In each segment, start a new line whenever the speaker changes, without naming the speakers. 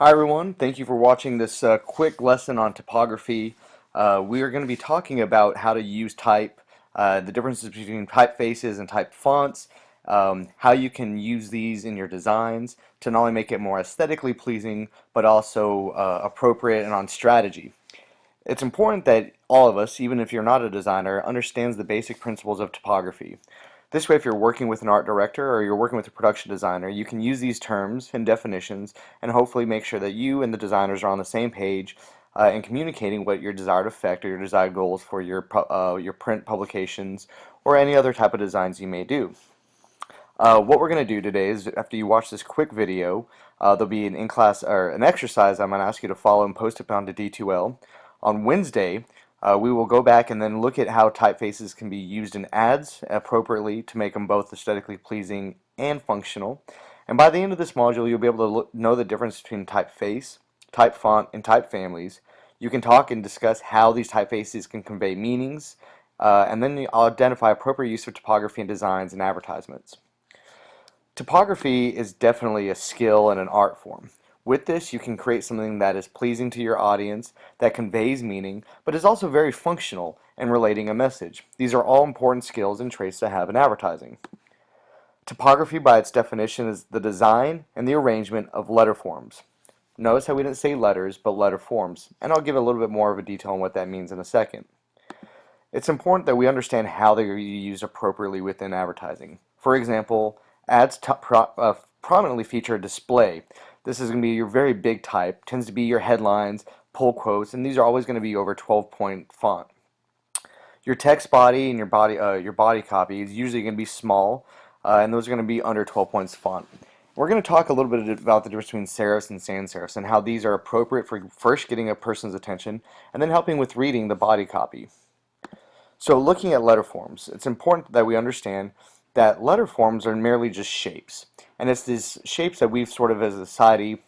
Hi everyone, thank you for watching this quick lesson on typography. We are going to be talking about how to use type, the differences between typefaces and type fonts, how you can use these in your designs to not only make it more aesthetically pleasing, but also appropriate and on strategy. It's important that all of us, even if you're not a designer, understands the basic principles of typography. This way, if you're working with an art director or you're working with a production designer, you can use these terms and definitions and hopefully make sure that you and the designers are on the same page in communicating what your desired effect or your desired goals for your print publications or any other type of designs you may do. What we're going to do today is, after you watch this quick video, there'll be an in-class or an exercise I'm going to ask you to follow and post it onto D2L. On Wednesday, we will go back and then look at how typefaces can be used in ads appropriately to make them both aesthetically pleasing and functional. And by the end of this module, you'll be able to know the difference between typeface, type font, and type families. You can talk and discuss how these typefaces can convey meanings, and then I'll identify appropriate use of typography in designs and advertisements. Typography is definitely a skill and an art form. With this, you can create something that is pleasing to your audience, that conveys meaning, but is also very functional in relating a message. These are all important skills and traits to have in advertising. Typography, by its definition, is the design and the arrangement of letter forms. Notice how we didn't say letters, but letter forms, and I'll give a little bit more of a detail on what that means in a second. It's important that we understand how they are used appropriately within advertising. For example, ads prominently feature a display. This is going to be your very big type, tends to be your headlines, pull quotes, and these are always going to be over 12-point font. Your text body and your body copy is usually going to be small, and those are going to be under 12 points font. We're going to talk a little bit about the difference between serifs and sans serifs and how these are appropriate for first getting a person's attention and then helping with reading the body copy. So looking at letter forms, it's important that we understand that letter forms are merely just shapes. And it's these shapes that we've sort of as a society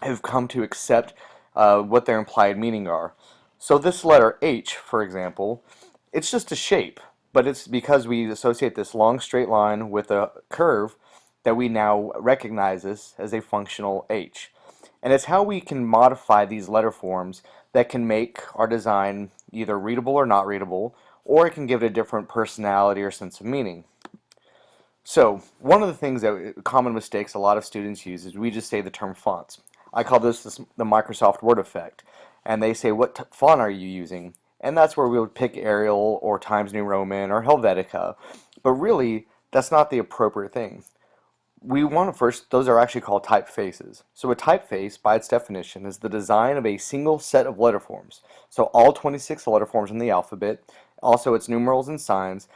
have come to accept what their implied meaning are. So this letter H, for example, it's just a shape, but it's because we associate this long straight line with a curve that we now recognize this as a functional H. And it's how we can modify these letter forms that can make our design either readable or not readable, or it can give it a different personality or sense of meaning. So, one of the things that common mistakes a lot of students use is we just say the term fonts. I call this the Microsoft Word effect. And they say, what font are you using? And that's where we would pick Arial or Times New Roman or Helvetica. But really, that's not the appropriate thing. We want to first, those are actually called typefaces. So a typeface, by its definition, is the design of a single set of letter forms. So all 26 letter forms in the alphabet, also its numerals and signs,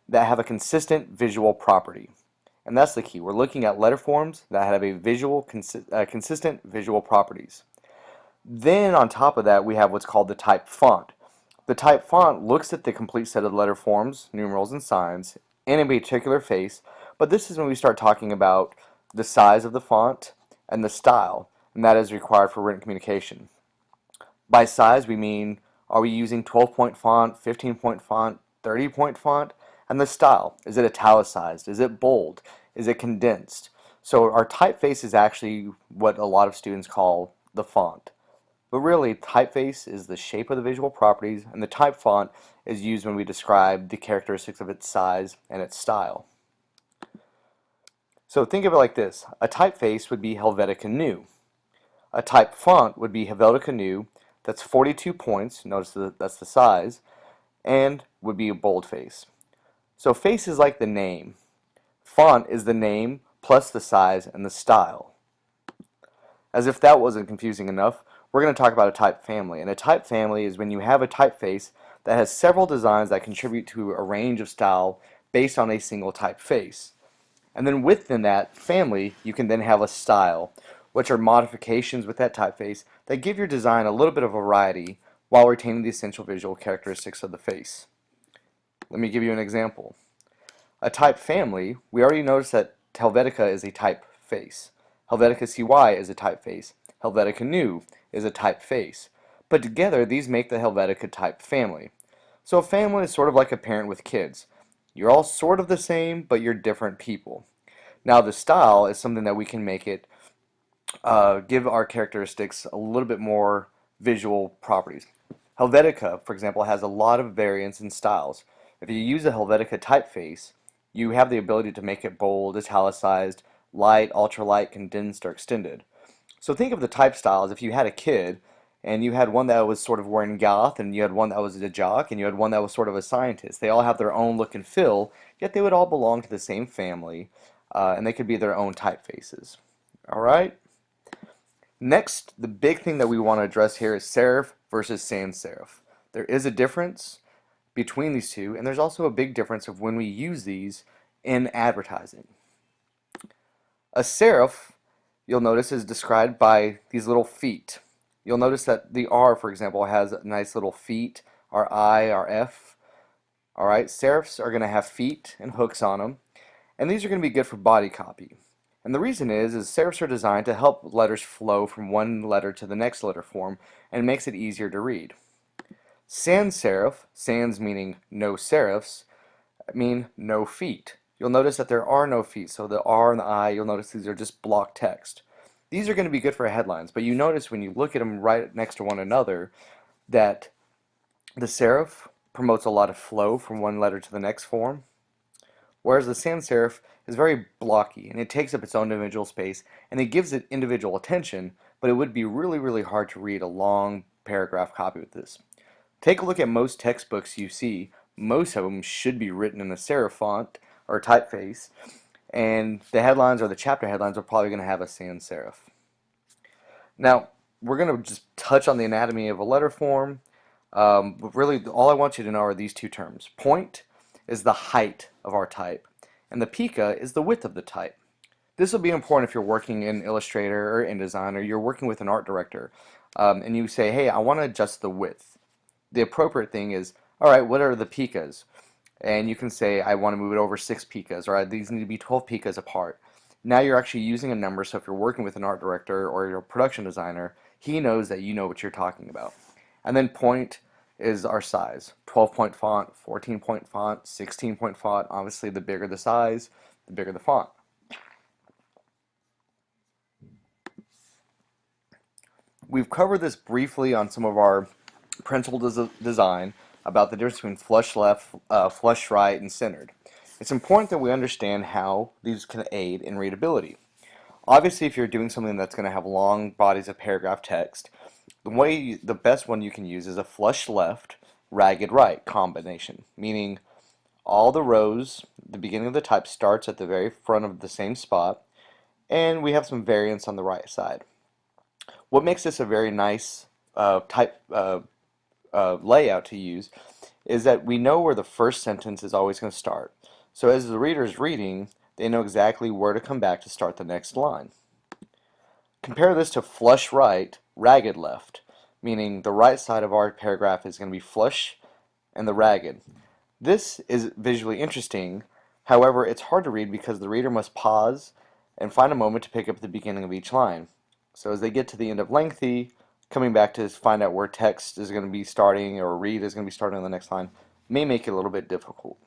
that have a consistent visual property. And that's the key. We're looking at letter forms that have a consistent visual properties. Then on top of that, we have what's called the type font. The type font looks at the complete set of letter forms, numerals, and signs in a particular face, but this is when we start talking about the size of the font and the style, and that is required for written communication. By size, we mean, are we using 12-point font, 15-point font, 30-point font? And the style, is it italicized? Is it bold? Is it condensed? So our typeface is actually what a lot of students call the font. But really, typeface is the shape of the visual properties, and the type font is used when we describe the characteristics of its size and its style. So think of it like this. A typeface would be Helvetica Neue. A type font would be Helvetica Neue, that's 42 points, notice that's the size, and would be a boldface. So face is like the name. Font is the name plus the size and the style. As if that wasn't confusing enough, we're going to talk about a type family. And a type family is when you have a typeface that has several designs that contribute to a range of style based on a single typeface. And then within that family, you can then have a style, which are modifications with that typeface that give your design a little bit of variety while retaining the essential visual characteristics of the face. Let me give you an example. A type family, we already noticed that Helvetica is a typeface. Helvetica CY is a typeface. Helvetica Neue is a typeface. But together, these make the Helvetica type family. So a family is sort of like a parent with kids. You're all sort of the same, but you're different people. Now the style is something that we can make it give our characteristics a little bit more visual properties. Helvetica, for example, has a lot of variance in styles. If you use a Helvetica typeface, you have the ability to make it bold, italicized, light, ultralight, condensed, or extended. So think of the type styles if you had a kid and you had one that was sort of wearing goth and you had one that was a jock and you had one that was sort of a scientist. They all have their own look and feel, yet they would all belong to the same family, and they could be their own typefaces. All right? Next, the big thing that we want to address here is serif versus sans serif. There is a difference between these two, and there's also a big difference of when we use these in advertising. A serif, you'll notice, is described by these little feet. You'll notice that the R, for example, has nice little feet, our I, our F. All right, serifs are going to have feet and hooks on them, and these are going to be good for body copy. And the reason is serifs are designed to help letters flow from one letter to the next letter form, and it makes it easier to read. Sans serif, sans meaning no serifs, mean no feet. You'll notice that there are no feet, so the R and the I, you'll notice these are just block text. These are going to be good for headlines, but you notice when you look at them right next to one another that the serif promotes a lot of flow from one letter to the next form, whereas the sans serif is very blocky and it takes up its own individual space and it gives it individual attention, but it would be really, really hard to read a long paragraph copy with this. Take a look at most textbooks you see. Most of them should be written in a serif font or typeface, and the headlines or the chapter headlines are probably going to have a sans serif. Now, we're going to just touch on the anatomy of a letter form. But really, all I want you to know are these two terms. Point is the height of our type, and the pica is the width of the type. This will be important if you're working in Illustrator or InDesign, or you're working with an art director, and you say, hey, I want to adjust the width. The appropriate thing is, all right, what are the picas? And you can say, I want to move it over 6 picas, or these need to be 12 picas apart. Now you're actually using a number, so if you're working with an art director or you're a production designer, he knows that you know what you're talking about. And then point is our size. 12-point font, 14-point font, 16-point font. Obviously, the bigger the size, the bigger the font. We've covered this briefly on some of our principles of design about the difference between flush left, flush right, and centered. It's important that we understand how these can aid in readability. Obviously, if you're doing something that's going to have long bodies of paragraph text, the best one you can use is a flush left, ragged right combination, meaning all the rows, the beginning of the type starts at the very front of the same spot, and we have some variance on the right side. What makes this a very nice type layout to use is that we know where the first sentence is always going to start. So as the reader is reading, they know exactly where to come back to start the next line. Compare this to flush right, ragged left, meaning the right side of our paragraph is going to be flush and the ragged. This is visually interesting, however, it's hard to read because the reader must pause and find a moment to pick up the beginning of each line. So as they get to the end of lengthy, coming back to find out where text is going to be starting or read is going to be starting on the next line may make it a little bit difficult.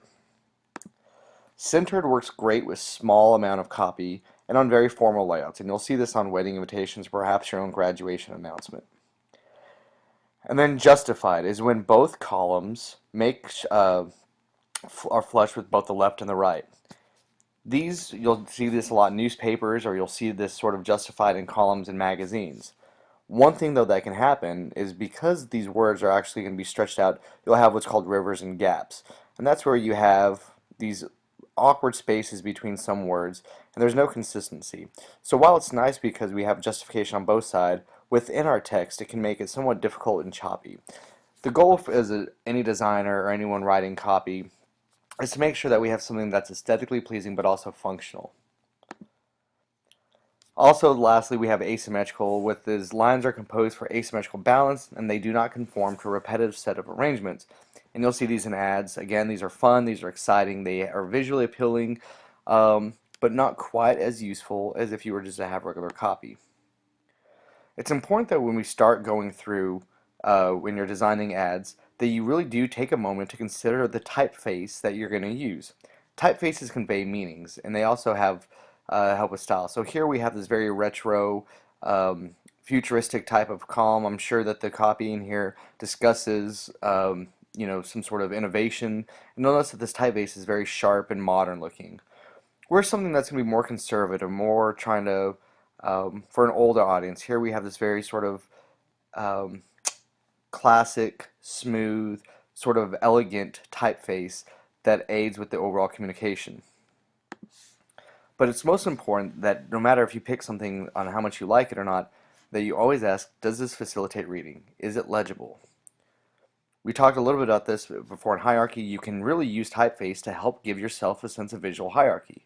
Centered works great with small amount of copy and on very formal layouts, and you'll see this on wedding invitations, perhaps your own graduation announcement. And then justified is when both columns are flush with both the left and the right. These, you'll see this a lot in newspapers, or you'll see this sort of justified in columns in magazines. One thing though that can happen is because these words are actually going to be stretched out, you'll have what's called rivers and gaps. And that's where you have these awkward spaces between some words, and there's no consistency. So while it's nice because we have justification on both sides, within our text it can make it somewhat difficult and choppy. The goal as any designer or anyone writing copy is to make sure that we have something that's aesthetically pleasing but also functional. Also, lastly, we have asymmetrical, with these lines are composed for asymmetrical balance and they do not conform to a repetitive set of arrangements. And you'll see these in ads. Again, these are fun, these are exciting, they are visually appealing, but not quite as useful as if you were just to have regular copy. It's important that when we start going through, when you're designing ads, that you really do take a moment to consider the typeface that you're going to use. Typefaces convey meanings, and they also have help with style. So here we have this very retro futuristic type of calm. I'm sure that the copy in here discusses some sort of innovation. And notice that this typeface is very sharp and modern looking. Where's something that's going to be more conservative, more trying to, for an older audience. Here we have this very sort of um, classic, smooth, sort of elegant typeface that aids with the overall communication. But it's most important that no matter if you pick something on how much you like it or not, that you always ask, does this facilitate reading? Is it legible? We talked a little bit about this before in hierarchy. You can really use typeface to help give yourself a sense of visual hierarchy.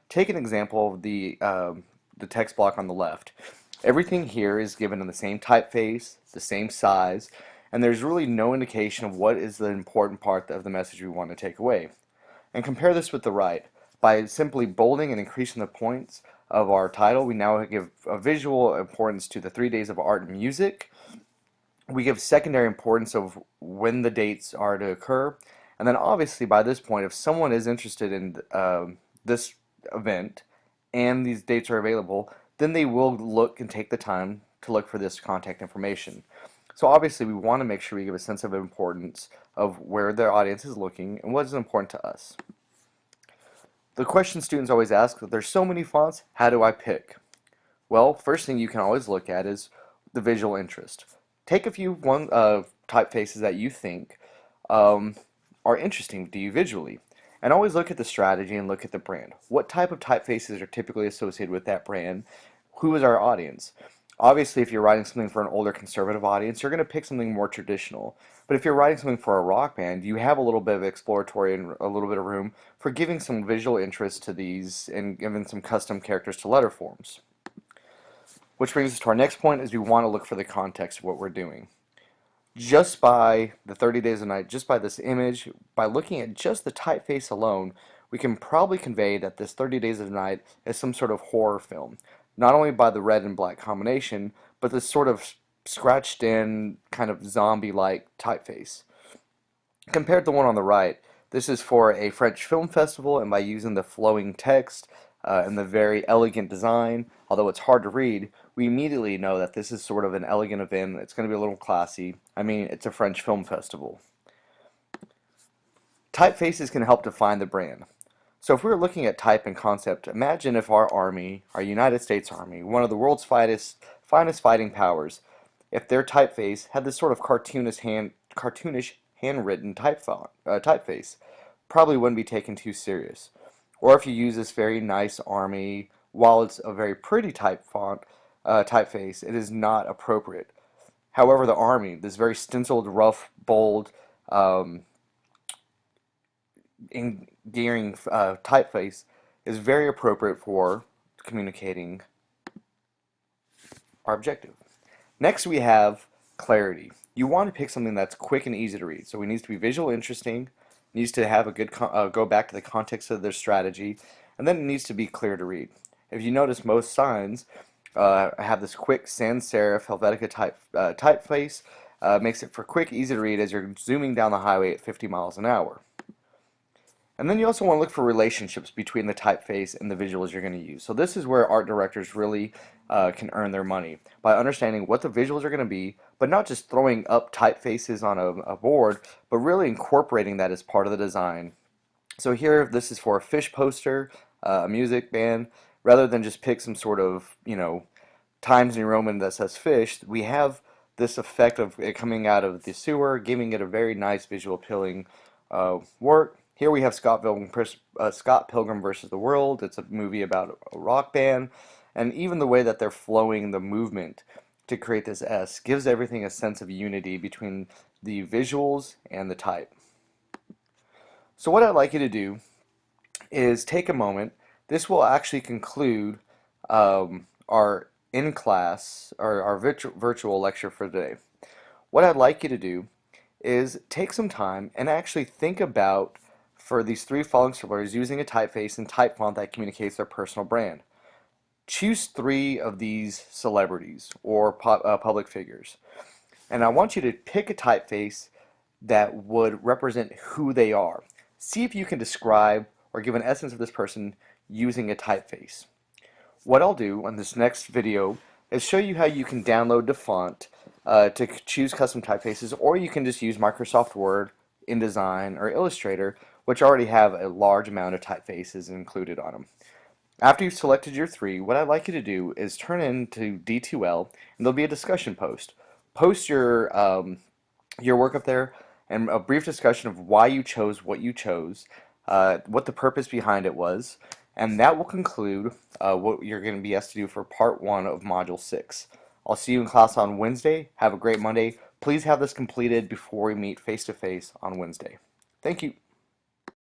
Take an example of the text block on the left. Everything here is given in the same typeface, the same size, and there's really no indication of what is the important part of the message we want to take away. And compare this with the right. By simply bolding and increasing the points of our title, we now give a visual importance to the 3 days of art and music. We give secondary importance of when the dates are to occur. And then obviously by this point, if someone is interested in this event and these dates are available, then they will look and take the time to look for this contact information. So obviously we want to make sure we give a sense of importance of where their audience is looking and what is important to us. The question students always ask, if there's so many fonts, how do I pick? Well, first thing you can always look at is the visual interest. Take a few typefaces that you think are interesting to you visually, and always look at the strategy and look at the brand. What type of typefaces are typically associated with that brand? Who is our audience? Obviously, if you're writing something for an older conservative audience, you're going to pick something more traditional. But if you're writing something for a rock band, you have a little bit of exploratory and a little bit of room for giving some visual interest to these and giving some custom characters to letter forms. Which brings us to our next point, is we want to look for the context of what we're doing. Just by the 30 Days of Night, just by this image, by looking at just the typeface alone, we can probably convey that this 30 Days of Night is some sort of horror film. Not only by the red and black combination, but this sort of scratched in, kind of zombie-like typeface. Compared to the one on the right, this is for a French film festival, and by using the flowing text and the very elegant design, although it's hard to read, we immediately know that this is sort of an elegant event. It's going to be a little classy. I mean, it's a French film festival. Typefaces can help define the brand. So if we were looking at type and concept, imagine if our army, our United States Army, one of the world's finest fighting powers, if their typeface had this sort of cartoonish handwritten typeface, probably wouldn't be taken too serious. Or if you use this very nice army, while it's a very pretty typeface, it is not appropriate. However, the army, this very stenciled, rough, bold, endearing typeface, is very appropriate for communicating our objective. Next, we have clarity. You want to pick something that's quick and easy to read. So it needs to be visual interesting, needs to have a good go back to the context of their strategy, and then it needs to be clear to read. If you notice, most signs have this quick sans serif Helvetica typeface. Makes it for quick, easy to read as you're zooming down the highway at 50 miles an hour. And then you also want to look for relationships between the typeface and the visuals you're going to use. So this is where art directors really can earn their money, by understanding what the visuals are going to be, but not just throwing up typefaces on a board, but really incorporating that as part of the design. So here, this is for a fish poster, a music band. Rather than just pick some sort of, Times New Roman that says fish, we have this effect of it coming out of the sewer, giving it a very nice visual appealing work. Here we have Scott Pilgrim versus the World. It's a movie about a rock band, and even the way that they're flowing the movement to create this S gives everything a sense of unity between the visuals and the type. So what I'd like you to do is take a moment. This will actually conclude our in-class, or our virtual lecture for today. What I'd like you to do is take some time and actually think about, for these three following celebrities, using a typeface and type font that communicates their personal brand. Choose 3 of these celebrities or public figures, and I want you to pick a typeface that would represent who they are. See if you can describe or give an essence of this person using a typeface. What I'll do on this next video, is show you how you can download the font to choose custom typefaces, or you can just use Microsoft Word, InDesign, or Illustrator, which already have a large amount of typefaces included on them. After you've selected your three, what I'd like you to do is turn into D2L, and there'll be a discussion post. Post your work up there and a brief discussion of why you chose what you chose, what the purpose behind it was, and that will conclude what you're going to be asked to do for part one of Module 6. I'll see you in class on Wednesday. Have a great Monday. Please have this completed before we meet face to face on Wednesday. Thank you.